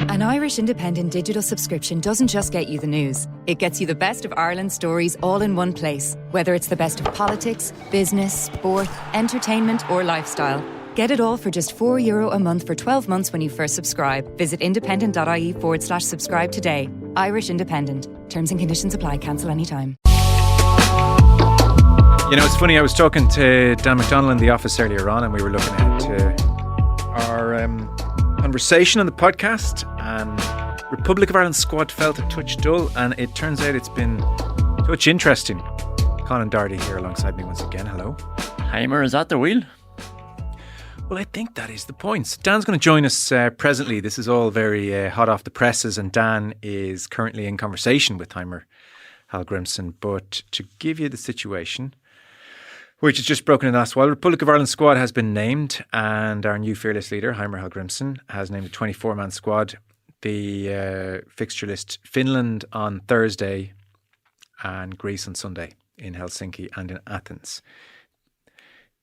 An Irish independent digital subscription doesn't just get you the news. It gets you the best of Ireland's stories all in one place. Whether it's the best of politics, business, sport, entertainment or lifestyle. Get it all for just €4 a month for 12 months when you first subscribe. Visit independent.ie/subscribe today. Irish Independent. Terms and conditions apply. Cancel anytime. You know, it's funny, I was talking to Dan McDonnell in the office earlier on and we were looking ahead to our conversation on the podcast, and Republic of Ireland squad felt a touch dull, and it turns out it's been a touch interesting. Conán Doherty here alongside me once again. Hello. Heimir is at the wheel. Well, I think that is the point. Dan's going to join us presently. This is all very hot off the presses, and Dan is currently in conversation with Heimir Hallgrimsson. But to give you the situation, which is just broken in the last while, Republic of Ireland squad has been named, and our new fearless leader, Heimir Hallgrimsson, has named a 24-man squad. The fixture list: Finland on Thursday and Greece on Sunday in Helsinki and in Athens.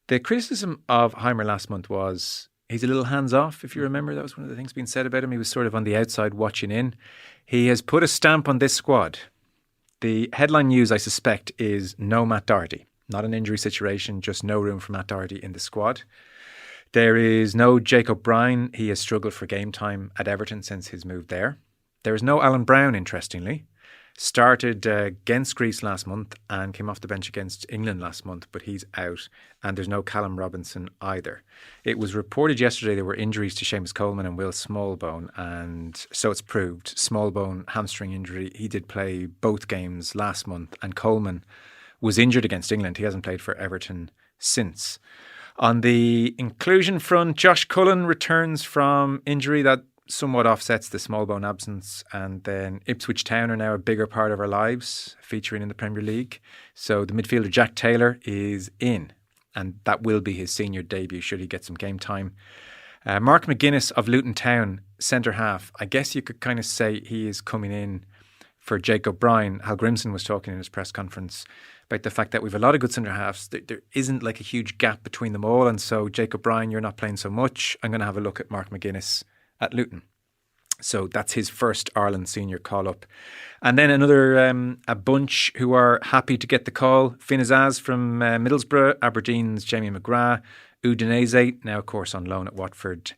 The criticism of Heimir last month was he's a little hands-off, if you remember. That was one of the things being said about him. He was sort of on the outside watching in. He has put a stamp on this squad. The headline news, I suspect, is no Matt Doherty. Not an injury situation, just no room for Matt Doherty in the squad. There is no Jacob Bryan. He has struggled for game time at Everton since his move there. There is no Alan Brown, interestingly. Started against Greece last month and came off the bench against England last month, but he's out. And there's no Callum Robinson either. It was reported yesterday there were injuries to Seamus Coleman and Will Smallbone, and so it's proved. Smallbone, hamstring injury. He did play both games last month, and Coleman was injured against England. He hasn't played for Everton since. On the inclusion front, Josh Cullen returns from injury. That somewhat offsets the Smallbone absence. And then Ipswich Town are now a bigger part of our lives, featuring in the Premier League. So the midfielder Jack Taylor is in, and that will be his senior debut should he get some game time. Mark McGuinness of Luton Town, centre half. I guess you could kind of say he is coming in for Jacob Bryan. Hallgrimsson was talking in his press conference about the fact that we've a lot of good centre halves. There isn't like a huge gap between them all, and so Jacob Bryan, you're not playing so much. I'm going to have a look at Mark McGuinness at Luton. So that's his first Ireland senior call-up. And then another a bunch who are happy to get the call. Finn Azaz from Middlesbrough, Aberdeen's Jamie McGrath, Udinese, now of course on loan at Watford,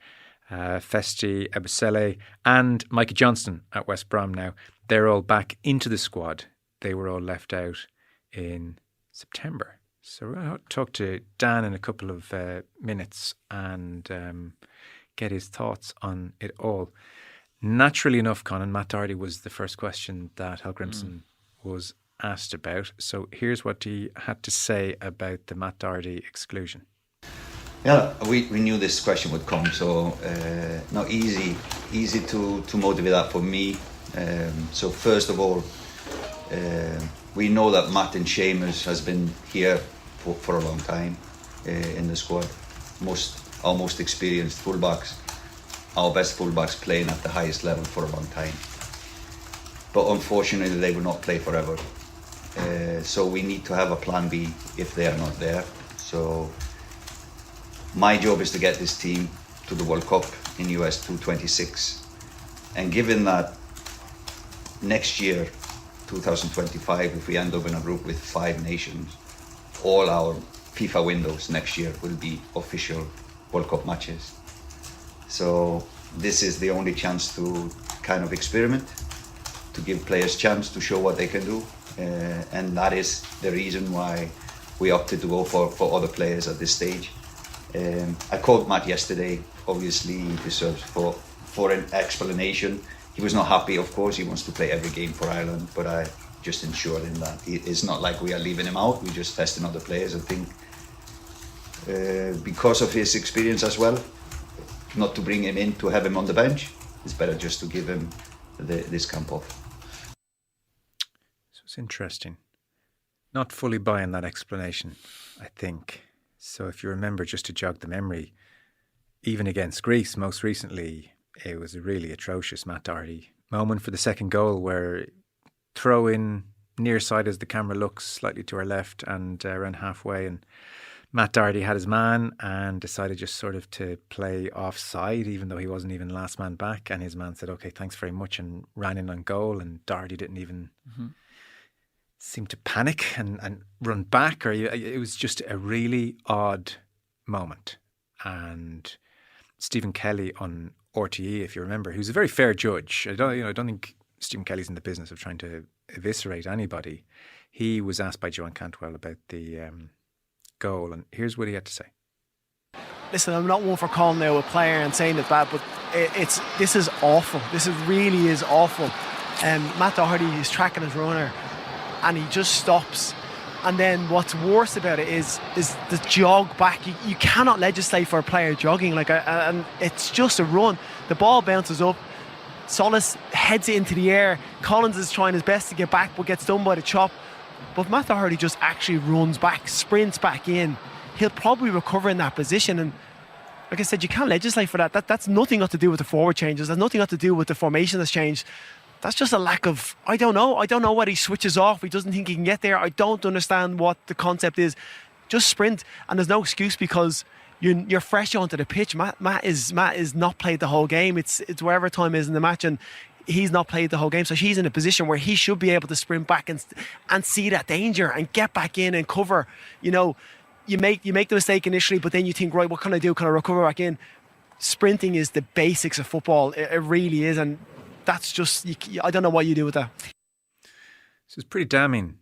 Festi Ebusele, and Micah Johnston at West Brom now. They're all back into the squad. They were all left out in September. So we're going to talk to Dan in a couple of minutes and get his thoughts on it all. Naturally enough, Conán, Matt Doherty was the first question that Hallgrimsson was asked about. So here's what he had to say about the Matt Doherty exclusion. Yeah, we knew this question would come, so not easy to motivate that for me. So first of all, we know that Matt and Seamus has been here for a long time in the squad. Our most experienced fullbacks, our best fullbacks playing at the highest level for a long time. But unfortunately, they will not play forever. So we need to have a plan B if they are not there. So my job is to get this team to the World Cup in US 2026. And given that next year, 2025, if we end up in a group with 5 nations, all our FIFA windows next year will be official World Cup matches. So this is the only chance to kind of experiment, to give players chance to show what they can do. And that is the reason why we opted to go for other players at this stage. I called Matt yesterday. Obviously, he deserves for an explanation. He was not happy, of course. He wants to play every game for Ireland, but I just ensured him that it's not like we are leaving him out. We're just testing other players. I think because of his experience as well, not to bring him in to have him on the bench. It's better just to give him this camp off. So it's interesting. Not fully buying that explanation, I think. So if you remember, just to jog the memory, even against Greece most recently, it was a really atrocious Matt Doherty moment for the second goal where throw in near side as the camera looks slightly to our left and around halfway, and Matt Doherty had his man and decided just sort of to play offside, even though he wasn't even last man back. And his man said, okay, thanks very much, and ran in on goal. And Doherty didn't even seem to panic and run back. It was just a really odd moment. And Stephen Kelly on RTE, if you remember, he was a very fair judge. I don't think Stephen Kelly's in the business of trying to eviscerate anybody. He was asked by Joanne Cantwell about the goal, and here's what he had to say. Listen, I'm not one for calling out a player and saying it's bad, but this is awful. This really is awful. Matt Doherty is tracking his runner, and he just stops. And then what's worse about it is the jog back. You cannot legislate for a player jogging and it's just a run. The ball bounces up. Solis heads it into the air. Collins is trying his best to get back, but gets done by the chop. But Matt Doherty just actually runs back, sprints back in. He'll probably recover in that position. And like I said, you can't legislate for that. That's nothing got to do with the forward changes. That's nothing got to do with the formation that's changed. That's just a lack of, I don't know what he switches off. He doesn't think he can get there. I don't understand what the concept is. Just sprint. And there's no excuse because you're fresh onto the pitch. Matt is not played the whole game. It's wherever time is in the match, and he's not played the whole game. So he's in a position where he should be able to sprint back and see that danger and get back in and cover. You know, you make the mistake initially, but then you think, right, what can I do? Can I recover back in? Sprinting is the basics of football. It really is, and that's just, I don't know what you do with that. So it's pretty damning.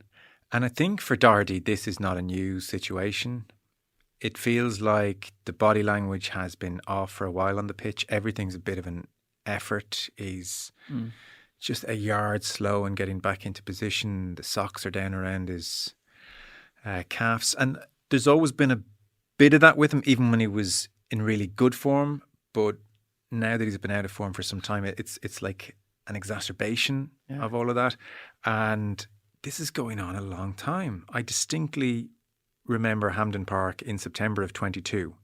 And I think for Doherty, this is not a new situation. It feels like the body language has been off for a while on the pitch. Everything's a bit of an effort. He's just a yard slow in getting back into position. The socks are down around his calves. And there's always been a bit of that with him, even when he was in really good form. But now that he's been out of form for some time, it's like an exacerbation of all of that. And this is going on a long time. I distinctly remember Hampden Park in September of 22,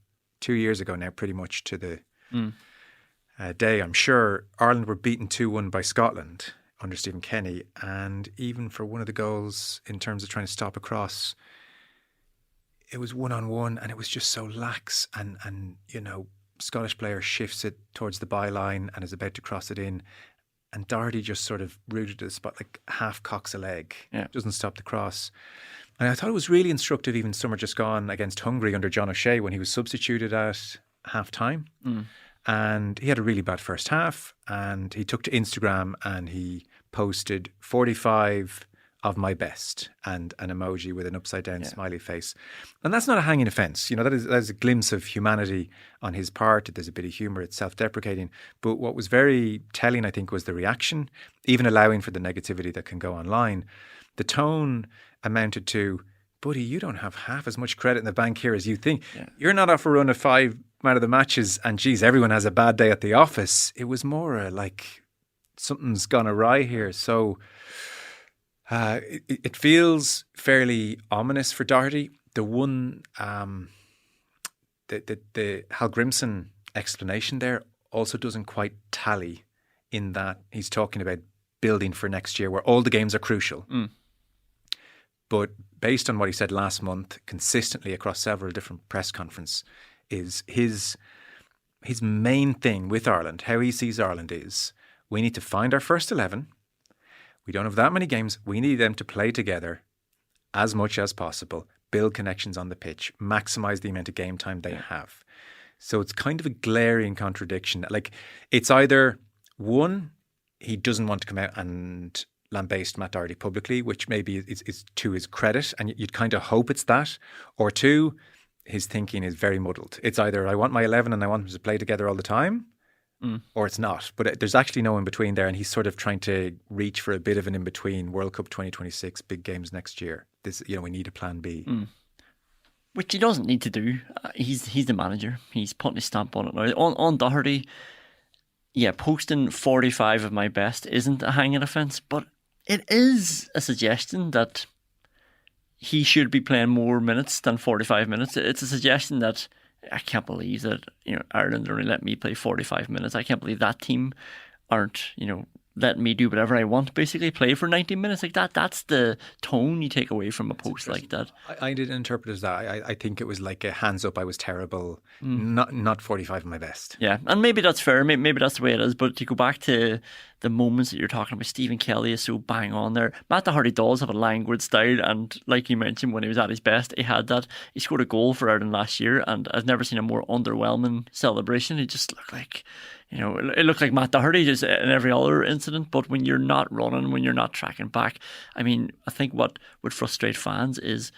2 years ago now, pretty much to the day. I'm sure Ireland were beaten 2-1 by Scotland under Stephen Kenny. And even for one of the goals, in terms of trying to stop a cross, it was 1-on-1 and it was just so lax. And you know, Scottish player shifts it towards the byline and is about to cross it in, and Doherty just sort of rooted to the spot, like half cocks a leg, doesn't stop the cross. And I thought it was really instructive, even summer just gone against Hungary under John O'Shea, when he was substituted at half time. And he had a really bad first half, and he took to Instagram and he posted 45 of my best and an emoji with an upside down smiley face. And that's not a hanging offence. You know, that is a glimpse of humanity on his part. There's a bit of humour. It's self-deprecating. But what was very telling, I think, was the reaction, even allowing for the negativity that can go online. The tone amounted to, buddy, you don't have half as much credit in the bank here as you think. You're not off a run of 5 man of the matches and geez, everyone has a bad day at the office. It was more like something's gone awry here. So it feels fairly ominous for Doherty. The one, the Hallgrimsson explanation there also doesn't quite tally, in that he's talking about building for next year where all the games are crucial. But based on what he said last month, consistently across several different press conferences, is his main thing with Ireland, how he sees Ireland is, we need to find our first 11. We don't have that many games. We need them to play together as much as possible, build connections on the pitch, maximise the amount of game time they have. So it's kind of a glaring contradiction. Like, it's either, one, he doesn't want to come out and lambaste Matt Doherty publicly, which maybe is to his credit, and you'd kind of hope it's that. Or two, his thinking is very muddled. It's either I want my 11 and I want them to play together all the time, or it's not. But there's actually no in-between there, and he's sort of trying to reach for a bit of an in-between. World Cup 2026, big games next year. This, we need a plan B. Which he doesn't need to do. He's the manager. He's putting his stamp on it now. On Doherty, posting 45 of my best isn't a hanging offence, but it is a suggestion that he should be playing more minutes than 45 minutes. It's a suggestion that I can't believe that Ireland only let me play 45 minutes. I can't believe that team aren't let me do whatever I want, basically play for 90 minutes like that. That's the tone you take away from a post like that. I didn't interpret it as that. I think it was like a hands up, I was terrible, not 45 at my best. Yeah, and maybe that's fair. Maybe that's the way it is. But to go back to the moments that you're talking about, Stephen Kelly is so bang on there. Matt Doherty does have a languid style, and like you mentioned, when he was at his best, he had that. He scored a goal for Ireland last year, and I've never seen a more underwhelming celebration. He just looked like, it looked like Matt Doherty just in every other incident. But when you're not running, when you're not tracking back, I mean, I think what would frustrate fans is,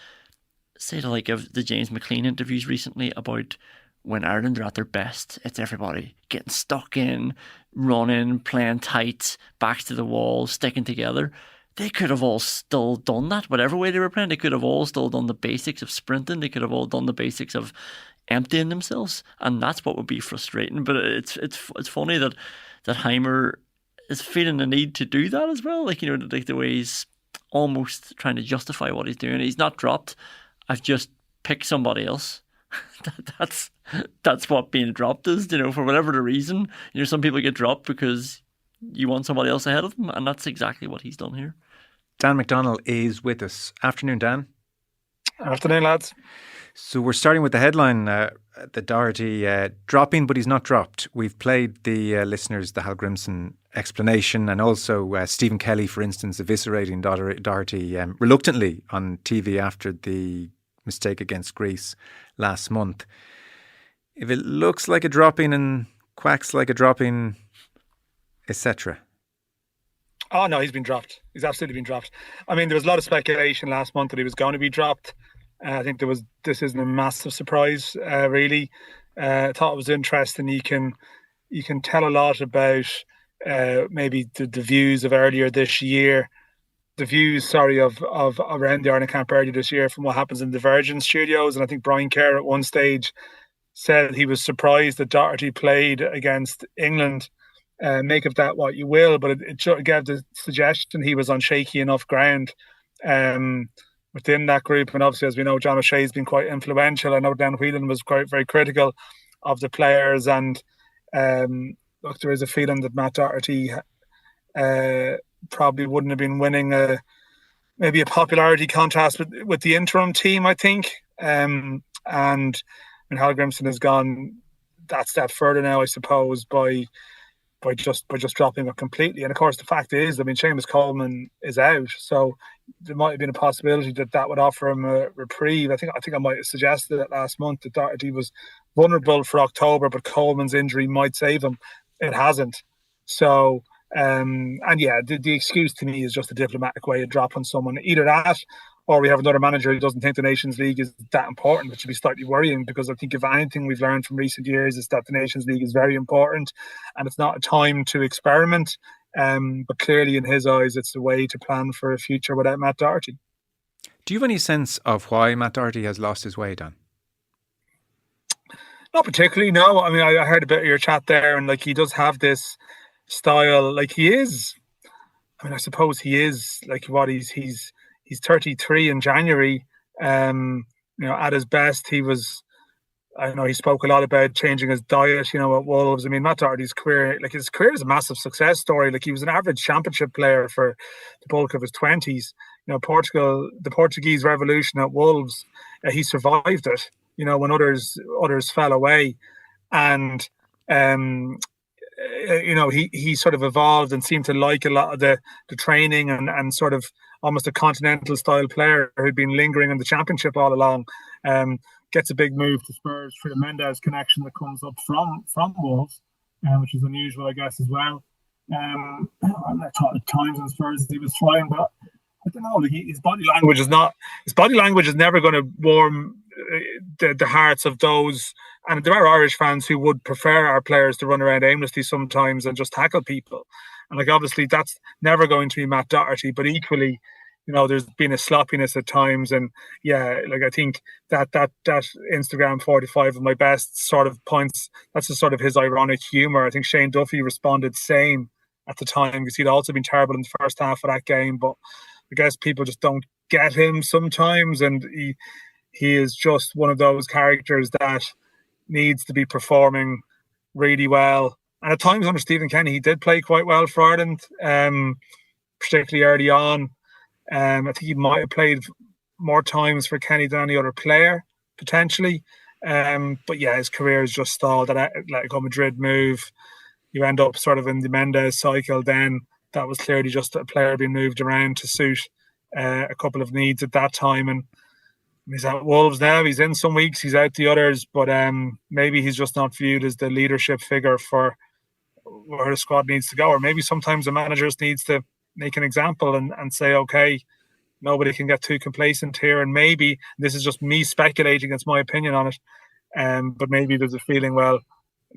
say, the like of the James McLean interviews recently about when Ireland are at their best, it's everybody getting stuck in, running, playing tight, backs to the wall, sticking together. They could have all still done that, whatever way they were playing. They could have all still done the basics of sprinting. They could have all done the basics of emptying themselves, and that's what would be frustrating. But it's funny that Heimir is feeling the need to do that as well. Like the way he's almost trying to justify what he's doing. He's not dropped. I've just picked somebody else. That's what being dropped is, for whatever the reason. Some people get dropped because you want somebody else ahead of them, and that's exactly what he's done here. Dan McDonnell is with us. Afternoon, Dan. Afternoon, lads. So we're starting with the headline, the Doherty dropping, but he's not dropped. We've played the listeners the Hallgrimsson explanation, and also Stephen Kelly, for instance, eviscerating Doherty reluctantly on TV after the mistake against Greece last month. If it looks like a dropping and quacks like a dropping, etc. Oh no, he's been dropped. He's absolutely been dropped. I mean, there was a lot of speculation last month that he was going to be dropped. I think this isn't a massive surprise, really. I thought it was interesting. You can tell a lot about maybe the views of earlier this year. The views, of around the Ireland camp earlier this year from what happens in the Virgin studios. And I think Brian Kerr at one stage said he was surprised that Doherty played against England. Make of that what you will, but it gave the suggestion he was on shaky enough ground within that group. And obviously, as we know, John O'Shea's been quite influential. I know Dan Whelan was quite very critical of the players. And look, there is a feeling that Matt Doherty probably wouldn't have been winning maybe a popularity contest with the interim team, I think. And Hallgrimsson has gone that step further now, I suppose, by just dropping it completely. And of course, the fact is, I mean, Seamus Coleman is out, so there might have been a possibility that would offer him a reprieve. I think I might have suggested it last month that Doherty was vulnerable for October, but Coleman's injury might save him. It hasn't. So, the excuse to me is just a diplomatic way of dropping someone. Either that, or we have another manager who doesn't think the Nations League is that important, which would be slightly worrying, because I think if anything we've learned from recent years is that the Nations League is very important and it's not a time to experiment. But clearly in his eyes, it's the way to plan for a future without Matt Doherty. Do you have any sense of why Matt Doherty has lost his way, Dan? Not particularly, no. I mean, I heard a bit of your chat there, and like he does have this style. Like he is, I mean, I suppose he is like what he's 33 in January. At his best, he was. I know he spoke a lot about changing his diet. at Wolves. I mean, Matt Doherty's career, his career is a massive success story. Like he was an average championship player for the bulk of his 20s. Portugal, the Portuguese Revolution at Wolves, he survived it. When others fell away, and he sort of evolved and seemed to like a lot of the training and sort of almost a continental style player who'd been lingering in the championship all along. Gets a big move to Spurs for the Mendes connection that comes up from Wolves, which is unusual, I guess, as well. I thought at times in Spurs he was flying, but I don't know. His body language is never going to warm the hearts of those. And there are Irish fans who would prefer our players to run around aimlessly sometimes and just tackle people. And obviously that's never going to be Matt Doherty, but equally, there's been a sloppiness at times. And I think that Instagram 45 of my best sort of points, that's just sort of his ironic humour. I think Shane Duffy responded same at the time, because he'd also been terrible in the first half of that game. But I guess people just don't get him sometimes. And he is just one of those characters that needs to be performing really well And at times under Stephen Kenny, he did play quite well for Ireland, particularly early on. I think he might have played more times for Kenny than any other player, potentially. But yeah, his career has just stalled. That Atletico Madrid move, you end up sort of in the Mendes cycle then. That was clearly just a player being moved around to suit a couple of needs at that time. And he's at Wolves now. He's in some weeks, he's out the others. But maybe he's just not viewed as the leadership figure for where the squad needs to go. Or maybe sometimes the manager just needs to make an example and say, okay, nobody can get too complacent here. And maybe, this is just me speculating, it's my opinion on it, but maybe there's a feeling, well,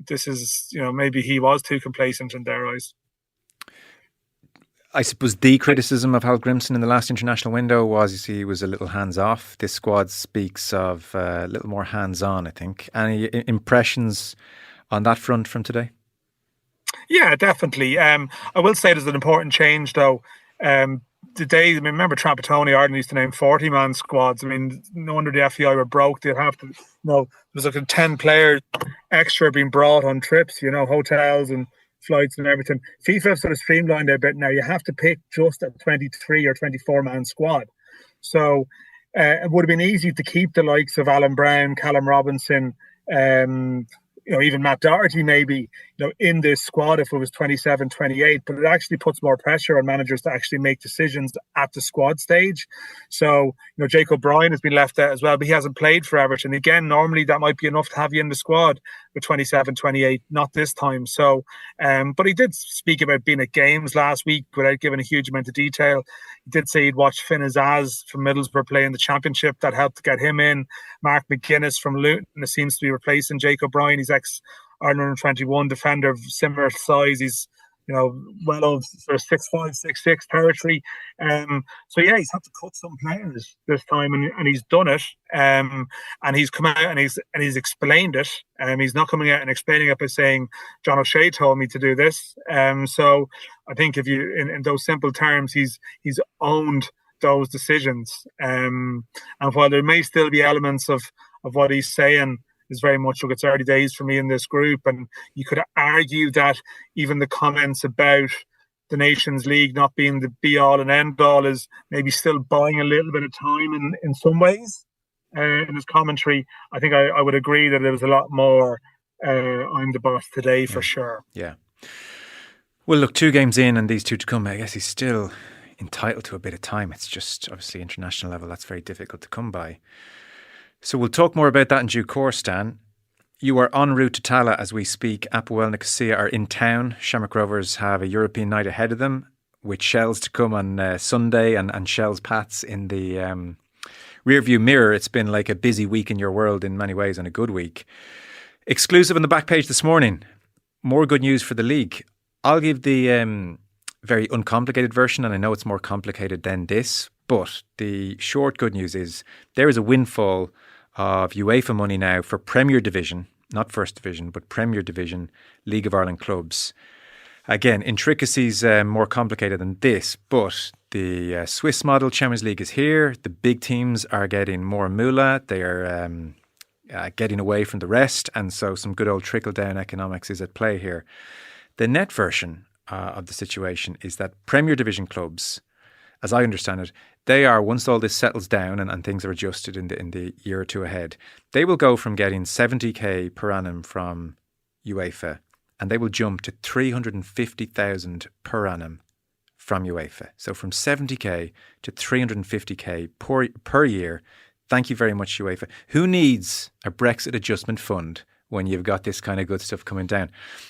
this is, maybe he was too complacent in their eyes. I suppose the criticism of Hallgrimsson in the last international window was he was a little hands-off. This squad speaks of a little more hands-on, I think. Any impressions on that front from today? Yeah, definitely. I will say there's an important change, though. Remember Trapattoni, Ireland used to name 40-man squads. I mean, no wonder the FAI were broke. They'd have to, there's like 10 players extra being brought on trips, hotels and flights and everything. FIFA have sort of streamlined it a bit now. You have to pick just a 23 or 24-man squad. So it would have been easy to keep the likes of Alan Brown, Callum Robinson, even Matt Doherty maybe, in this squad if it was 27, 28, but it actually puts more pressure on managers to actually make decisions at the squad stage. So, Jake O'Brien has been left out as well, but he hasn't played for Everton. Again, normally that might be enough to have you in the squad with 27, 28, not this time. So, but he did speak about being at games last week without giving a huge amount of detail. He did say he'd watched Finn Azaz from Middlesbrough play in the Championship. That helped to get him in. Mark McGuinness from Luton seems to be replacing Jake O'Brien. He's ex-Ireland 21 defender of similar size. He's, well over sort of 6'5", 6'6" territory. So yeah, he's had to cut some players this time, and he's done it. And he's come out and he's explained it. He's not coming out and explaining it by saying John O'Shea told me to do this. So I think if you, in those simple terms, he's owned those decisions. And while there may still be elements of what he's saying is very much, look, it's early days for me in this group, and you could argue that even the comments about the Nations League not being the be-all and end-all is maybe still buying a little bit of time in some ways. In his commentary, I think I would agree that there was a lot more I'm the boss today for sure. Yeah. Well, look, 2 games in and these 2 to come, I guess he's still entitled to a bit of time. It's just, obviously, international level, that's very difficult to come by. So we'll talk more about that in due course, Dan. You are en route to Tala as we speak. Apoel Nicosia are in town. Shamrock Rovers have a European night ahead of them, with Shells to come on Sunday and Shells Pats in the rearview mirror. It's been like a busy week in your world in many ways, and a good week. Exclusive on the back page this morning. More good news for the league. I'll give the very uncomplicated version, and I know it's more complicated than this, but the short good news is there is a windfall of UEFA money now for Premier Division, not First Division, but Premier Division League of Ireland clubs. Again, intricacies more complicated than this, but the Swiss model Champions League is here. The big teams are getting more moolah. They are getting away from the rest, and so some good old trickle-down economics is at play here. The net version of the situation is that Premier Division clubs, as I understand it, they are, once all this settles down and things are adjusted in the year or two ahead, they will go from getting 70k per annum from UEFA, and they will jump to 350,000 per annum from UEFA. So from 70k to 350k per year. Thank you very much, UEFA. Who needs a Brexit adjustment fund when you've got this kind of good stuff coming down?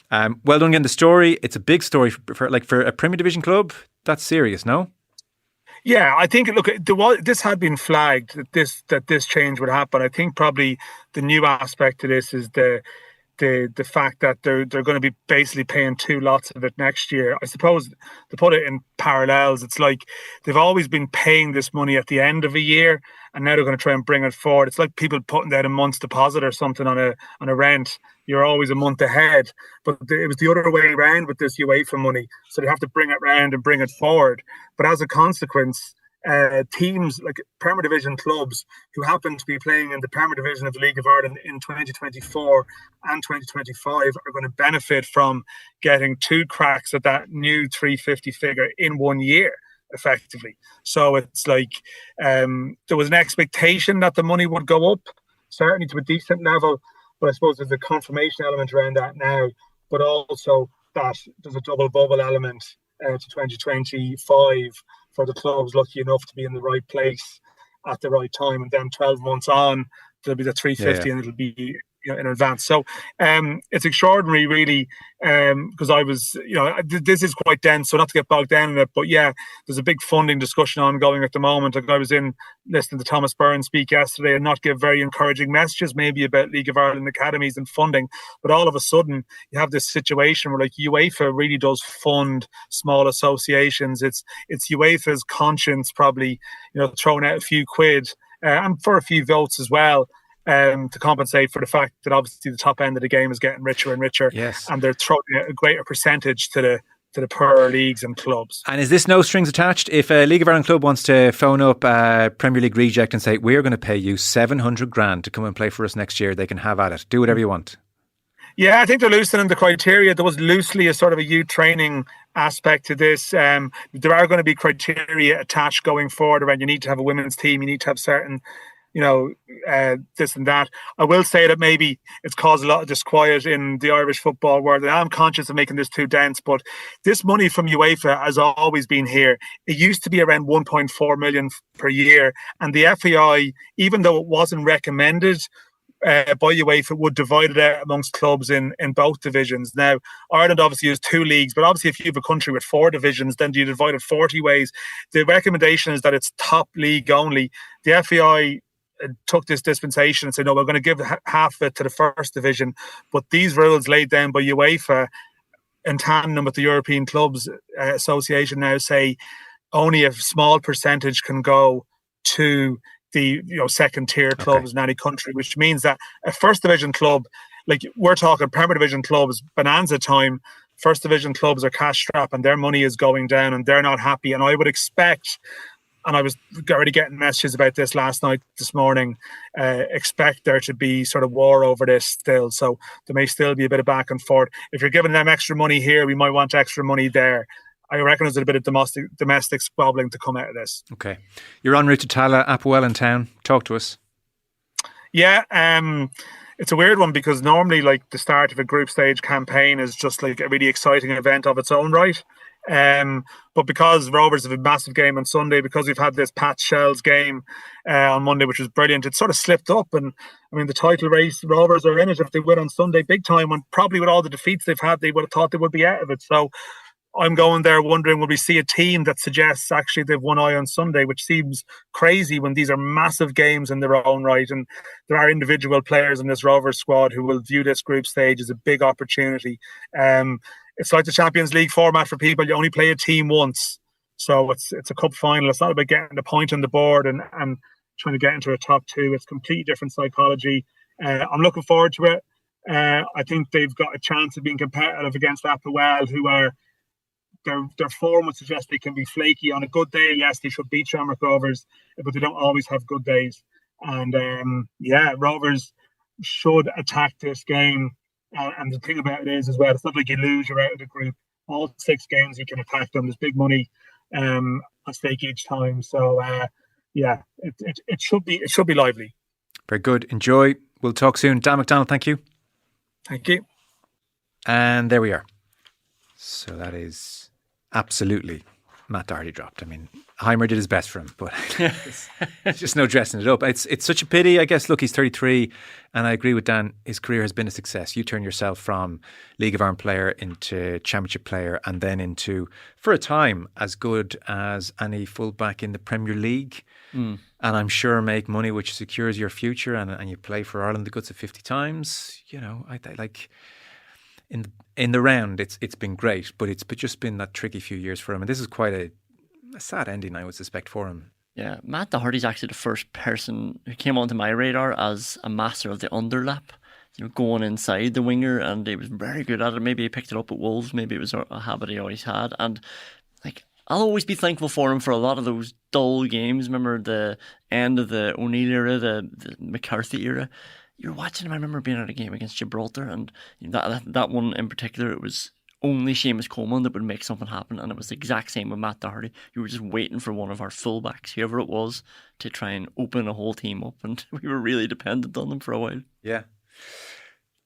Well done again, the story. It's a big story for a Premier Division club. That's serious, no? Yeah, I think, look, this had been flagged that this change would happen. I think probably the new aspect to this is the fact that they're going to be basically paying 2 lots of it next year. I suppose to put it in parallels, it's like they've always been paying this money at the end of a year, and now they're going to try and bring it forward. It's like people putting down a month's deposit or something on a rent. You're always a month ahead, but it was the other way around with this UEFA money. So they have to bring it round and bring it forward. But as a consequence, teams like Premier Division clubs who happen to be playing in the Premier Division of the League of Ireland in 2024 and 2025 are going to benefit from getting 2 cracks at that new 350 figure in 1 year, effectively. So it's like there was an expectation that the money would go up, certainly to a decent level, but I suppose there's a confirmation element around that now, but also that there's a double bubble element to 2025 for the clubs lucky enough to be in the right place at the right time, and then 12 months on there'll be the 350 and it'll be in advance. So it's extraordinary, really, because I was, this is quite dense, so not to get bogged down in it, but yeah, there's a big funding discussion ongoing at the moment. Like, I was in listening to Thomas Byrne speak yesterday and not give very encouraging messages maybe about League of Ireland academies and funding, but all of a sudden you have this situation where like UEFA really does fund small associations. It's UEFA's conscience probably throwing out a few quid and for a few votes as well, to compensate for the fact that obviously the top end of the game is getting richer and richer. Yes. And they're throwing a greater percentage to the poorer leagues and clubs. And is this no strings attached? If a League of Ireland club wants to phone up a Premier League reject and say, we're going to pay you 700 grand to come and play for us next year, they can have at it. Do whatever you want. Yeah, I think they're loosening the criteria. There was loosely a sort of a youth training aspect to this. There are going to be criteria attached going forward around you need to have a women's team, you need to have certain this and that. I will say that maybe it's caused a lot of disquiet in the Irish football world. I'm conscious of making this too dense, but this money from UEFA has always been here. It used to be around 1.4 million per year, and the FAI, even though it wasn't recommended by UEFA, would divide it out amongst clubs in both divisions. Now, Ireland obviously has 2 leagues, but obviously if you have a country with 4 divisions, then you divide it 40 ways. The recommendation is that it's top league only. The FAI took this dispensation and said, no, we're going to give half of it to the first division. But these rules laid down by UEFA in tandem with the European Clubs Association now say only a small percentage can go to the second tier clubs in any country, which means that a first division club, like we're talking Premier Division clubs, bonanza time, first division clubs are cash strapped and their money is going down and they're not happy. And I would expect, and I was already getting messages about this this morning, expect there to be sort of war over this still. So there may still be a bit of back and forth. If you're giving them extra money here, we might want extra money there. I reckon there's a bit of domestic squabbling to come out of this. Okay. You're en route to Tala, Applewell in town. Talk to us. Yeah, it's a weird one because normally like the start of a group stage campaign is just like a really exciting event of its own right. But because Rovers have a massive game on Sunday, because we've had this Pat Shells game on Monday, which was brilliant, it sort of slipped up. And I mean, the title race, Rovers are in it if they win on Sunday big time, and probably with all the defeats they've had, they would have thought they would be out of it. So I'm going there wondering, will we see a team that suggests actually they've one eye on Sunday, which seems crazy when these are massive games in their own right. And there are individual players in this Rovers squad who will view this group stage as a big opportunity. It's like the Champions League format for people. You only play a team once. So it's a cup final. It's not about getting a point on the board and trying to get into a top 2. It's completely different psychology. I'm looking forward to it. I think they've got a chance of being competitive against Applewell, who are their form would suggest they can be flaky. On a good day, yes, they should beat Shamrock Rovers, but they don't always have good days. And Rovers should attack this game. And the thing about it is as well, it's not like you lose, you're out of the group. All 6 games you can attack them. There's big money at stake each time. So it should be lively. Very good. Enjoy. We'll talk soon. Dan McDonnell, thank you. Thank you. And there we are. So that is absolutely Matt Doherty dropped. I mean, Heimir did his best for him, but it's just no dressing it up. It's such a pity. I guess, look, he's 33, and I agree with Dan. His career has been a success. You turn yourself from League of Ireland player into Championship player and then into, for a time, as good as any fullback in the Premier League. And I'm sure make money which secures your future, and you play for Ireland the guts of 50 times. I like... In the round, it's been great, but it's just been that tricky few years for him. And this is quite a sad ending, I would suspect, for him. Yeah, Matt Doherty's actually the first person who came onto my radar as a master of the underlap. Going inside the winger, and he was very good at it. Maybe he picked it up at Wolves. Maybe it was a habit he always had. And like, I'll always be thankful for him for a lot of those dull games. Remember the end of the O'Neill era, the McCarthy era? You're watching him. I remember being at a game against Gibraltar, and that one in particular, it was only Seamus Coleman that would make something happen, and it was the exact same with Matt Doherty. You were just waiting for one of our fullbacks, whoever it was, to try and open a whole team up, and we were really dependent on them for a while. Yeah.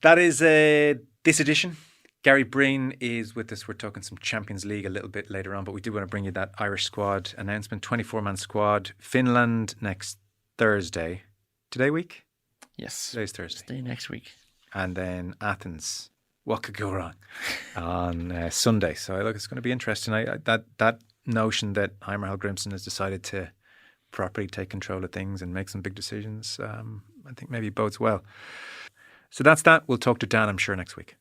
That is this edition. Gary Breen is with us. We're talking some Champions League a little bit later on, but we do want to bring you that Irish squad announcement. 24-man squad. Finland next Thursday. Today week? Yes. Today's Thursday. Stay next week. And then Athens. What could go wrong? On Sunday. So look, it's going to be interesting. That notion that Heimir Hallgrimsson has decided to properly take control of things and make some big decisions, I think maybe bodes well. So that's that. We'll talk to Dan, I'm sure, next week.